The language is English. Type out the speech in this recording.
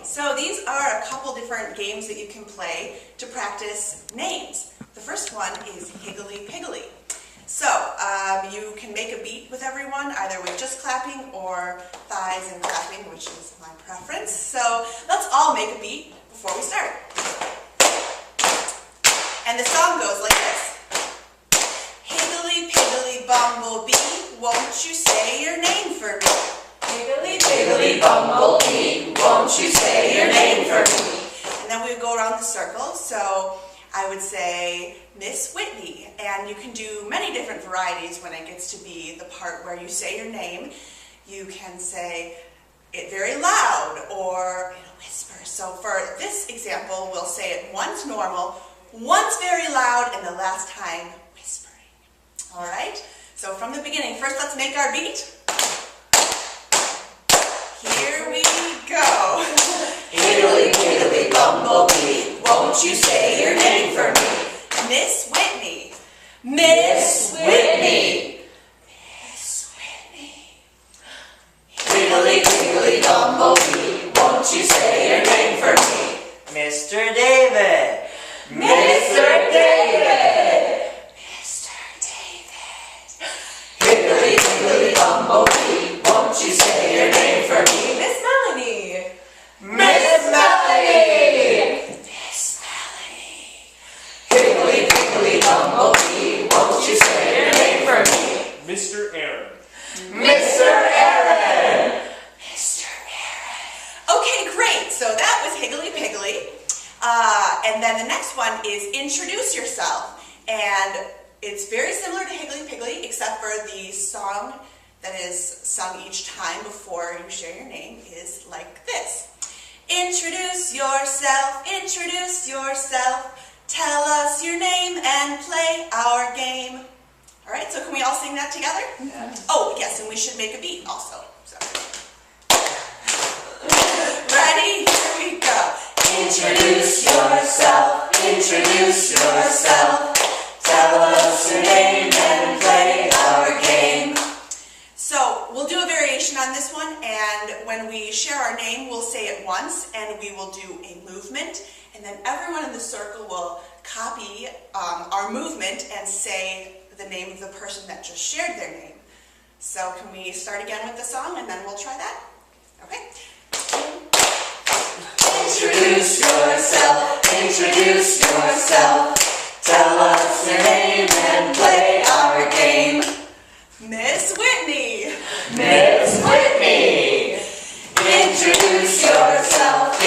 So these are a couple different games that you can play to practice names. The first one is Higgley Piggley. So you can make a beat with everyone, either with just clapping or thighs and clapping, which is my preference. So let's all make a beat before we start. And the song goes like this. Higgley Piggley Bumblebee, won't you say your name for me? Higgley Piggley Bumblebee, won't you say your name for me? And then we would go around the circle. So I would say Miss Whitney, and you can do many different varieties when it gets to be the part where you say your name. You can say it very loud or in a whisper. So for this example, we'll say it once normal, once very loud, and the last time whispering. All right? So from the beginning, first let's make our beat. Here we go. Higgley Piggley Bumblebee, won't you say your name for me? Miss Whitney. Miss Whitney. Miss Whitney. Higgley Piggley Bumblebee, won't you say your name for me? Mr. David. Mr. David. Mr. David. Higgley Piggley Bumblebee, won't you say your name for me? Miss Melanie. Miss Melanie. Miss Melanie. Higgley Piggley Bumblebee, won't you say your name for me? Mr. Aaron. Mr. Aaron. Mr. Aaron. Okay, great. So that was Higgley Piggley. And then the next one is Introduce Yourself. And it's very similar to Higgley Piggley, except for the song that is sung each time before you share your name is like this. Introduce yourself, tell us your name and play our game. All right, so can we all sing that together? Yeah. Oh, yes, and we should make a beat also. So. Ready? Here we go. Introduce yourself, tell us your name and play our game. So we'll do a variation on this one, and when we share our name, we'll say it once, and we will do a movement, and then everyone in the circle will copy our movement and say the name of the person that just shared their name. So can we start again with the song, and then we'll try that? Okay. Introduce yourself, tell us your name and play our game. Miss Whitney. Miss Whitney. Introduce yourself,